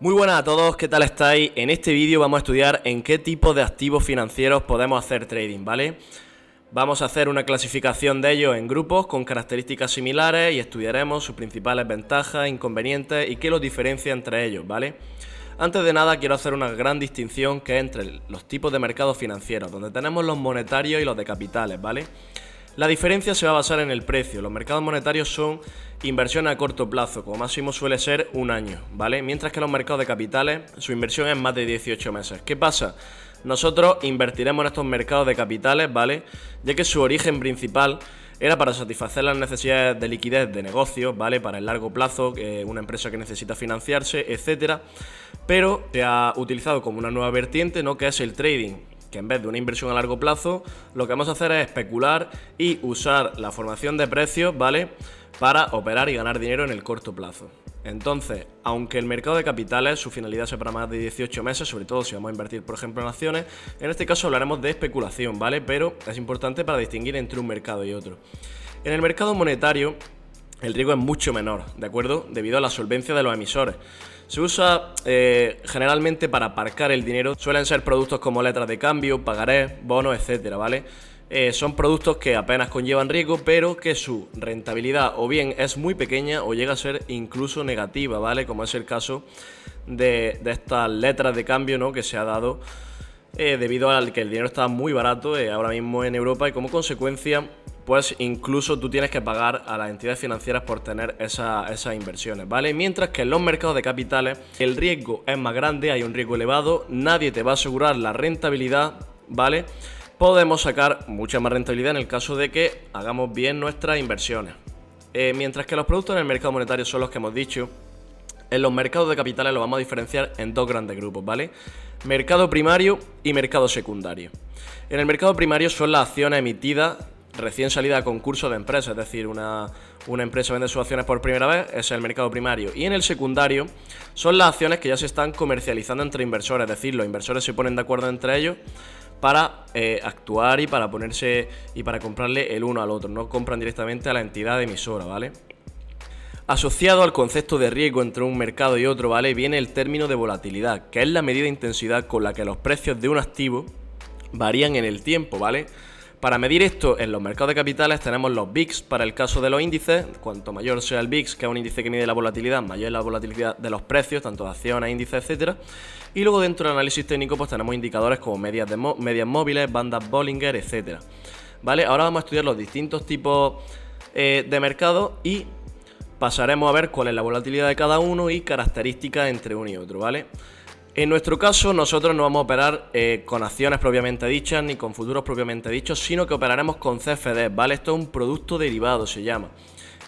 Muy buenas a todos, ¿qué tal estáis? En este vídeo vamos a estudiar en qué tipo de activos financieros podemos hacer trading, ¿vale? Vamos a hacer una clasificación de ellos en grupos con características similares y estudiaremos sus principales ventajas, inconvenientes y qué los diferencia entre ellos, ¿vale? Antes de nada quiero hacer una gran distinción que es entre los tipos de mercados financieros, donde tenemos los monetarios y los de capitales, ¿vale? La diferencia se va a basar en el precio. Los mercados monetarios son inversiones a corto plazo, como máximo suele ser un año, ¿vale? Mientras que los mercados de capitales, su inversión es más de 18 meses. ¿Qué pasa? Nosotros invertiremos en estos mercados de capitales, ¿vale? Ya que su origen principal era para satisfacer las necesidades de liquidez de negocios, ¿vale? Para el largo plazo, una empresa que necesita financiarse, etcétera. Pero se ha utilizado como una nueva vertiente, ¿no? Que es el trading, que en vez de una inversión a largo plazo, lo que vamos a hacer es especular y usar la formación de precios, ¿vale? Para operar y ganar dinero en el corto plazo. Entonces, aunque el mercado de capitales, su finalidad sea para más de 18 meses, sobre todo si vamos a invertir, por ejemplo, en acciones, en este caso hablaremos de especulación, ¿vale? Pero es importante para distinguir entre un mercado y otro. En el mercado monetario, el riesgo es mucho menor, ¿de acuerdo? Debido a la solvencia de los emisores. Se usa generalmente para aparcar el dinero. Suelen ser productos como letras de cambio, pagarés, bonos, etcétera, ¿vale? Son productos que apenas conllevan riesgo, pero que su rentabilidad o bien es muy pequeña o llega a ser incluso negativa, ¿vale? Como es el caso de estas letras de cambio, ¿no? Que se ha dado debido a que el dinero está muy barato ahora mismo en Europa y como consecuencia pues incluso tú tienes que pagar a las entidades financieras por tener esas inversiones, ¿vale? Mientras que en los mercados de capitales el riesgo es más grande, hay un riesgo elevado, nadie te va a asegurar la rentabilidad, ¿vale? Podemos sacar mucha más rentabilidad en el caso de que hagamos bien nuestras inversiones. Mientras que los productos en el mercado monetario son los que hemos dicho, en los mercados de capitales los vamos a diferenciar en dos grandes grupos, ¿vale? Mercado primario y mercado secundario. En el mercado primario son las acciones emitidas recién salida a concurso de empresas, es decir, una empresa vende sus acciones por primera vez, ese es el mercado primario. Y en el secundario son las acciones que ya se están comercializando entre inversores, es decir, los inversores se ponen de acuerdo entre ellos para actuar y para ponerse y para comprarle el uno al otro, no compran directamente a la entidad emisora, ¿vale? Asociado al concepto de riesgo entre un mercado y otro, ¿vale? Viene el término de volatilidad, que es la medida de intensidad con la que los precios de un activo varían en el tiempo, ¿vale? Para medir esto en los mercados de capitales tenemos los VIX para el caso de los índices. Cuanto mayor sea el VIX, que es un índice que mide la volatilidad, mayor es la volatilidad de los precios, tanto de acciones, índices, etcétera. Y luego dentro del análisis técnico pues tenemos indicadores como medias móviles, bandas Bollinger, etcétera. ¿Vale? Ahora vamos a estudiar los distintos tipos de mercados y pasaremos a ver cuál es la volatilidad de cada uno y características entre uno y otro, ¿vale? En nuestro caso, nosotros no vamos a operar con acciones propiamente dichas ni con futuros propiamente dichos, sino que operaremos con CFDs, ¿vale? Esto es un producto derivado, se llama,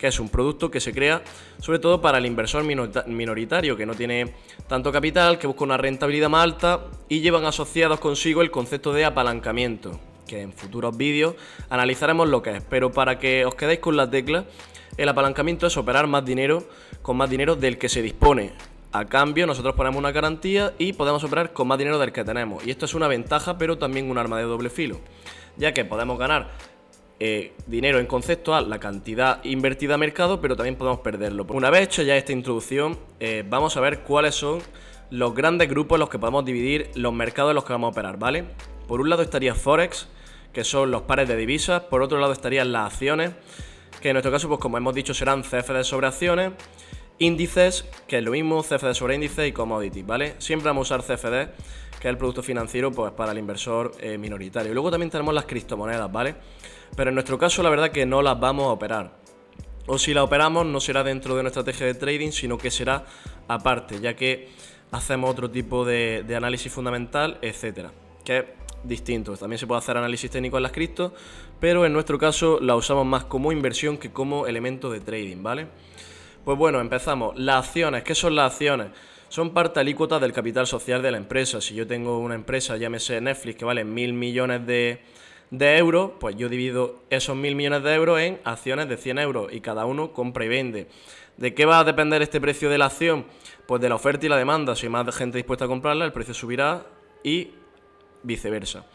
que es un producto que se crea sobre todo para el inversor minoritario, que no tiene tanto capital, que busca una rentabilidad más alta y llevan asociados consigo el concepto de apalancamiento, que en futuros vídeos analizaremos lo que es, pero para que os quedéis con las teclas, el apalancamiento es operar más dinero con más dinero del que se dispone. A cambio, nosotros ponemos una garantía y podemos operar con más dinero del que tenemos. Y esto es una ventaja, pero también un arma de doble filo, ya que podemos ganar dinero en concepto a la cantidad invertida a mercado, pero también podemos perderlo. Una vez hecha ya esta introducción, vamos a ver cuáles son los grandes grupos en los que podemos dividir los mercados en los que vamos a operar, ¿vale? Por un lado estaría Forex, que son los pares de divisas. Por otro lado estarían las acciones, que en nuestro caso, pues como hemos dicho, serán CFD sobre acciones. Índices, que es lo mismo, CFD sobre índices y commodities, ¿vale? Siempre vamos a usar CFD, que es el producto financiero pues, para el inversor minoritario. Y luego también tenemos las criptomonedas, ¿vale? Pero en nuestro caso la verdad que no las vamos a operar. O si las operamos no será dentro de una estrategia de trading, sino que será aparte, ya que hacemos otro tipo de análisis fundamental, etcétera, que es distinto. También se puede hacer análisis técnico en las criptos, pero en nuestro caso la usamos más como inversión que como elemento de trading, ¿vale? Pues bueno, empezamos. Las acciones, ¿qué son las acciones? Son parte alícuota del capital social de la empresa. Si yo tengo una empresa, llámese Netflix, que vale 1.000 millones de euros, pues yo divido esos 1.000 millones de euros en acciones de 100 euros y cada uno compra y vende. ¿De qué va a depender este precio de la acción? Pues de la oferta y la demanda. Si hay más gente dispuesta a comprarla, el precio subirá y viceversa.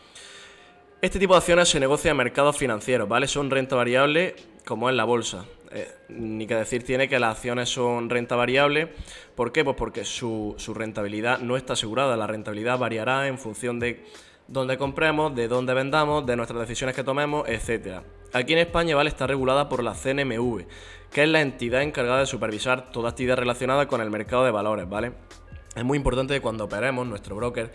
Este tipo de acciones se negocia en mercados financieros, ¿vale? Son renta variable como en la bolsa. Ni que decir tiene que las acciones son renta variable. ¿Por qué? Pues porque su rentabilidad no está asegurada. La rentabilidad variará en función de dónde compremos, de dónde vendamos, de nuestras decisiones que tomemos, etcétera. Aquí en España, ¿vale?, está regulada por la CNMV, que es la entidad encargada de supervisar toda actividad relacionada con el mercado de valores, ¿vale? Es muy importante que cuando operemos, nuestro broker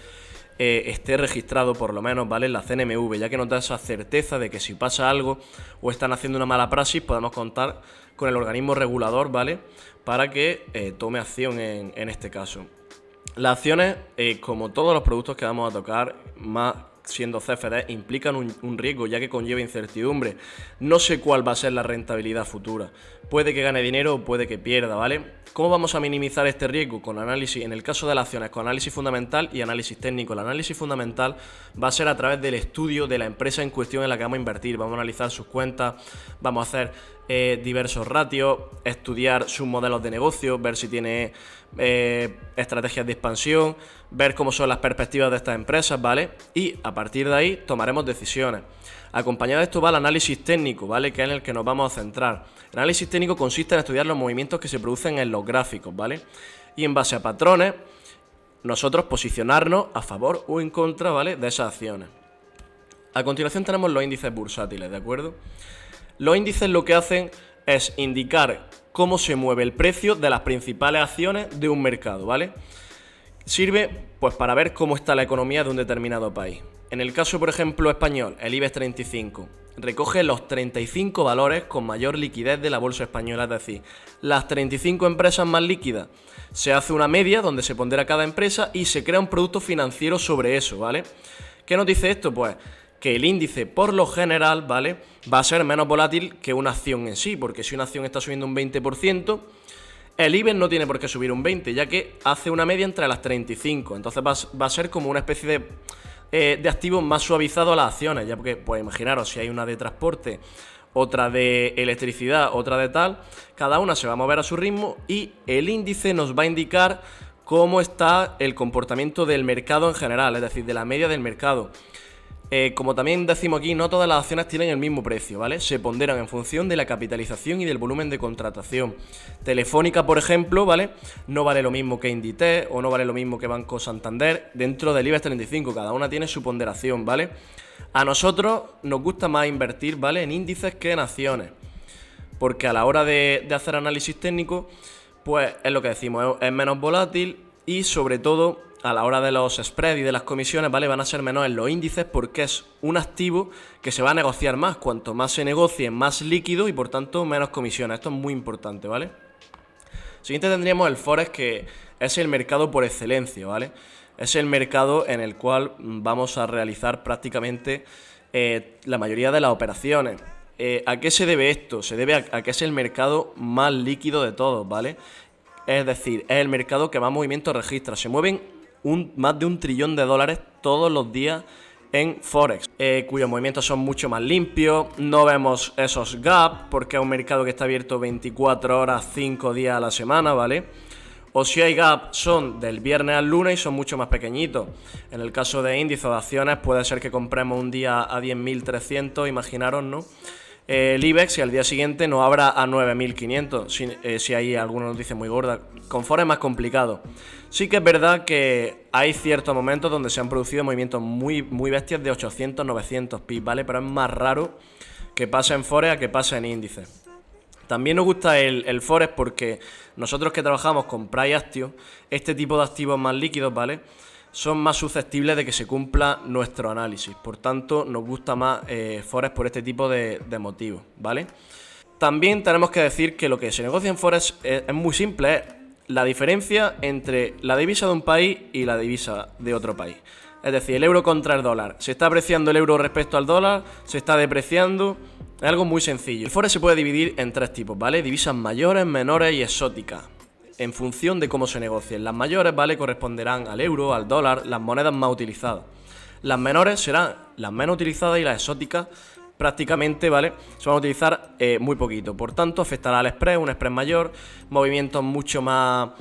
esté registrado por lo menos, ¿vale?, en la CNMV, ya que nos da esa certeza de que si pasa algo o están haciendo una mala praxis, podemos contar con el organismo regulador, ¿vale?, para que tome acción en este caso. Las acciones, como todos los productos que vamos a tocar, más siendo CFD, implican un riesgo, ya que conlleva incertidumbre. No sé cuál va a ser la rentabilidad futura. Puede que gane dinero o puede que pierda, ¿vale? ¿Cómo vamos a minimizar este riesgo? Con análisis, en el caso de las acciones, con análisis fundamental y análisis técnico. El análisis fundamental va a ser a través del estudio de la empresa en cuestión en la que vamos a invertir. Vamos a analizar sus cuentas, vamos a hacer diversos ratios, estudiar sus modelos de negocio, ver si tiene estrategias de expansión, ver cómo son las perspectivas de estas empresas, ¿vale? Y a partir de ahí tomaremos decisiones. Acompañado de esto va el análisis técnico, ¿vale?, que es en el que nos vamos a centrar. El análisis técnico consiste en estudiar los movimientos que se producen en los gráficos, ¿vale? Y en base a patrones, nosotros posicionarnos a favor o en contra, ¿vale?, de esas acciones. A continuación tenemos los índices bursátiles, ¿de acuerdo? Los índices lo que hacen es indicar cómo se mueve el precio de las principales acciones de un mercado, ¿vale? Sirve pues para ver cómo está la economía de un determinado país. En el caso, por ejemplo, español, el IBEX 35 recoge los 35 valores con mayor liquidez de la bolsa española, es decir, las 35 empresas más líquidas. Se hace una media donde se pondera cada empresa y se crea un producto financiero sobre eso, ¿vale? ¿Qué nos dice esto? Pues que el índice, por lo general, ¿vale?, va a ser menos volátil que una acción en sí, porque si una acción está subiendo un 20%, el IBEX no tiene por qué subir un 20%, ya que hace una media entre las 35. Entonces va a ser como una especie de activo más suavizado a las acciones, ya porque, pues imaginaros, si hay una de transporte, otra de electricidad, otra de tal, cada una se va a mover a su ritmo y el índice nos va a indicar cómo está el comportamiento del mercado en general, es decir, de la media del mercado. Como también decimos aquí, no todas las acciones tienen el mismo precio, ¿vale? Se ponderan en función de la capitalización y del volumen de contratación. Telefónica, por ejemplo, ¿vale?, no vale lo mismo que Inditex o no vale lo mismo que Banco Santander dentro del IBEX 35, cada una tiene su ponderación, ¿vale? A nosotros nos gusta más invertir, ¿vale?, en índices que en acciones, porque a la hora de hacer análisis técnico, pues es lo que decimos, es menos volátil y sobre todo a la hora de los spreads y de las comisiones, ¿vale?, van a ser menores los índices porque es un activo que se va a negociar más. Cuanto más se negocie, más líquido y por tanto menos comisiones. Esto es muy importante, ¿vale? Siguiente tendríamos el Forex, que es el mercado por excelencia, ¿vale? Es el mercado en el cual vamos a realizar prácticamente la mayoría de las operaciones. ¿A qué se debe esto? Se debe a que es el mercado más líquido de todos, ¿vale? Es decir, es el mercado que más movimientos registra. Se mueven más de $1 trillón todos los días en Forex, cuyos movimientos son mucho más limpios, no vemos esos gaps porque es un mercado que está abierto 24 horas, 5 días a la semana, ¿vale? O si hay gaps son del viernes al lunes y son mucho más pequeñitos. En el caso de índices o de acciones puede ser que compremos un día a 10.300, imaginaros, ¿no? El IBEX y al día siguiente no abra a 9.500, si hay alguna noticia muy gorda. Con Forex es más complicado. Sí que es verdad que hay ciertos momentos donde se han producido movimientos muy bestias de 800, 900 pips, ¿vale? Pero es más raro que pase en Forex a que pase en índices. También nos gusta el Forex porque nosotros que trabajamos con price action, este tipo de activos más líquidos, ¿vale?, son más susceptibles de que se cumpla nuestro análisis. Por tanto, nos gusta más Forex por este tipo de motivos, ¿vale? También tenemos que decir que lo que se negocia en Forex es muy simple, es la diferencia entre la divisa de un país y la divisa de otro país. Es decir, el euro contra el dólar. ¿Se está apreciando el euro respecto al dólar? ¿Se está depreciando? Es algo muy sencillo. El Forex se puede dividir en tres tipos, ¿vale? Divisas mayores, menores y exóticas, en función de cómo se negocien. Las mayores, ¿vale?, corresponderán al euro, al dólar, las monedas más utilizadas. Las menores serán las menos utilizadas y las exóticas prácticamente, ¿vale?, se van a utilizar muy poquito. Por tanto, afectará al spread, un spread mayor, movimientos mucho más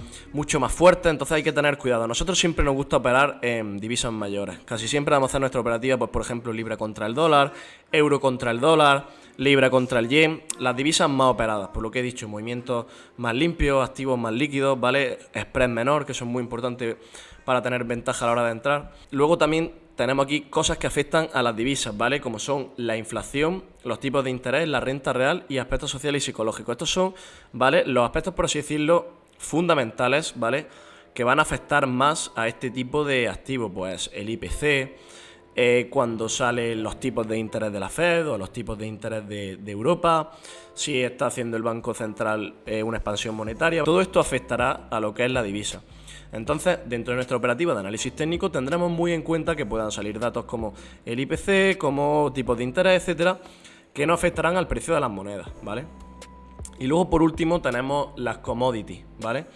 fuertes, entonces hay que tener cuidado. A nosotros siempre nos gusta operar en divisas mayores. Casi siempre vamos a hacer nuestra operativa, pues por ejemplo, libra contra el dólar, euro contra el dólar, libra contra el yen, las divisas más operadas, por lo que he dicho, movimientos más limpios, activos más líquidos, ¿vale? Spread menor, que son muy importantes para tener ventaja a la hora de entrar. Luego también tenemos aquí cosas que afectan a las divisas, ¿vale? Como son la inflación, los tipos de interés, la renta real y aspectos sociales y psicológicos. Estos son, ¿vale?, los aspectos, por así decirlo, fundamentales, ¿vale?, que van a afectar más a este tipo de activos, pues el IPC, cuando salen los tipos de interés de la Fed o los tipos de interés de Europa, si está haciendo el Banco Central una expansión monetaria. Todo esto afectará a lo que es la divisa. Entonces, dentro de nuestra operativa de análisis técnico tendremos muy en cuenta que puedan salir datos como el IPC, como tipos de interés, etcétera, que no afectarán al precio de las monedas, ¿vale? Y luego, por último, tenemos las commodities, ¿vale?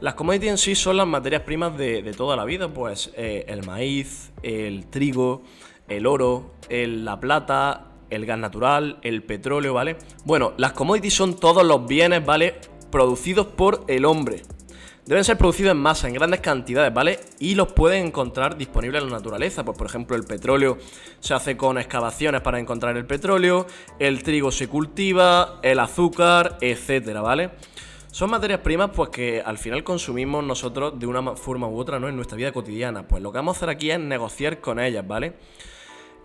Las commodities en sí son las materias primas de toda la vida, pues el maíz, el trigo, el oro, la plata, el gas natural, el petróleo, ¿vale? Bueno, las commodities son todos los bienes, ¿vale?, producidos por el hombre. Deben ser producidos en masa, en grandes cantidades, ¿vale? Y los pueden encontrar disponibles en la naturaleza. Pues, por ejemplo, el petróleo se hace con excavaciones para encontrar el petróleo, el trigo se cultiva, el azúcar, etcétera, ¿vale? Son materias primas, pues, que al final consumimos nosotros de una forma u otra, ¿no?, en nuestra vida cotidiana. Pues lo que vamos a hacer aquí es negociar con ellas, ¿vale?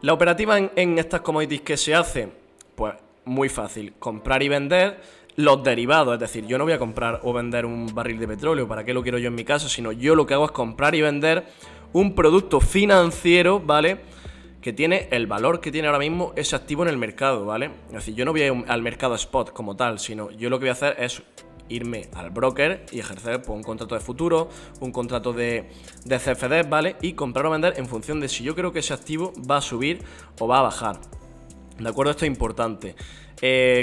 La operativa en estas commodities que se hace, pues muy fácil, comprar y vender los derivados, es decir, yo no voy a comprar o vender un barril de petróleo, ¿para qué lo quiero yo en mi casa? Sino yo lo que hago es comprar y vender un producto financiero, ¿vale?, que tiene el valor que tiene ahora mismo ese activo en el mercado, ¿vale? Es decir, yo no voy a ir al mercado spot como tal, sino yo lo que voy a hacer es irme al broker y ejercer, pues, un contrato de futuro, un contrato de CFD, ¿vale? Y comprar o vender en función de si yo creo que ese activo va a subir o va a bajar. ¿De acuerdo? Esto es importante.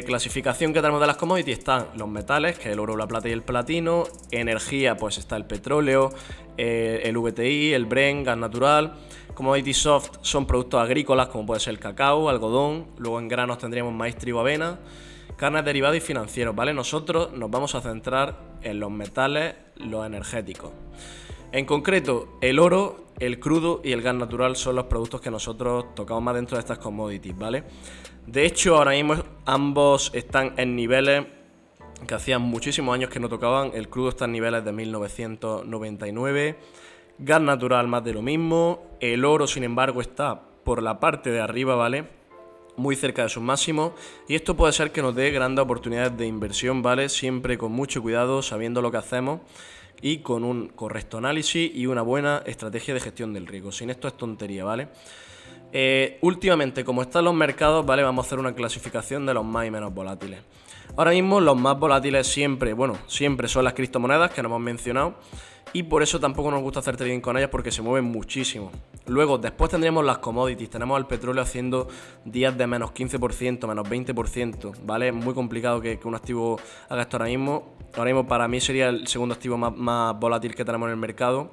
Clasificación que tenemos de las commodities: están los metales, que es el oro, la plata y el platino. Energía, pues está el petróleo, el VTI, el Brent, gas natural. Commodity soft son productos agrícolas, como puede ser el cacao, algodón. Luego en granos tendríamos maíz, trigo, avena. Carnes, derivados y financieros, ¿vale? Nosotros nos vamos a centrar en los metales, los energéticos. En concreto, el oro, el crudo y el gas natural son los productos que nosotros tocamos más dentro de estas commodities, ¿vale? De hecho, ahora mismo ambos están en niveles que hacían muchísimos años que no tocaban. El crudo está en niveles de 1999, gas natural más de lo mismo. El oro, sin embargo, está por la parte de arriba, ¿vale?, muy cerca de sus máximos, y esto puede ser que nos dé grandes oportunidades de inversión, ¿vale? Siempre con mucho cuidado, sabiendo lo que hacemos y con un correcto análisis y una buena estrategia de gestión del riesgo. Sin esto es tontería, ¿vale? Últimamente, como están los mercados, ¿vale?, vamos a hacer una clasificación de los más y menos volátiles. Ahora mismo los más volátiles siempre son las criptomonedas, que no hemos mencionado, y por eso tampoco nos gusta hacer trading con ellas, porque se mueven muchísimo. Luego, después tendríamos las commodities. Tenemos al petróleo haciendo días de menos 15%, menos 20%, ¿vale? Es muy complicado que un activo haga esto ahora mismo. Ahora mismo para mí sería el segundo activo más volátil que tenemos en el mercado.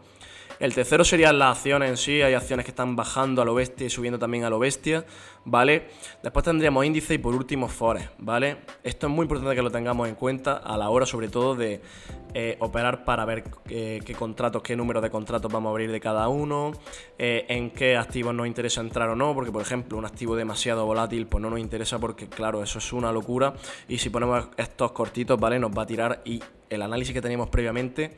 El tercero serían las acciones en sí. Hay acciones que están bajando a lo bestia y subiendo también a lo bestia, ¿vale? Después tendríamos índice y por último forex, ¿vale? Esto es muy importante que lo tengamos en cuenta a la hora, sobre todo, de operar para ver qué contratos, qué número de contratos vamos a abrir de cada uno, en qué activos nos interesa entrar o no, porque, por ejemplo, un activo demasiado volátil pues no nos interesa, porque, claro, eso es una locura, y si ponemos estos cortitos, ¿vale?, nos va a tirar y el análisis que teníamos previamente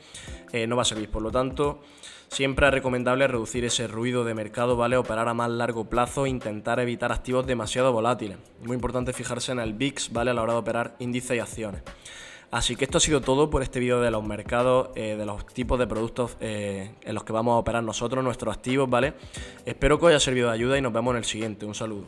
no va a servir. Por lo tanto, siempre es recomendable reducir ese ruido de mercado, ¿vale? Operar a más largo plazo, intentar evitar activos demasiado volátiles. Muy importante fijarse en el VIX, ¿vale?, a la hora de operar índices y acciones. Así que esto ha sido todo por este vídeo de los mercados, de los tipos de productos en los que vamos a operar nosotros, nuestros activos, ¿vale? Espero que os haya servido de ayuda y nos vemos en el siguiente. Un saludo.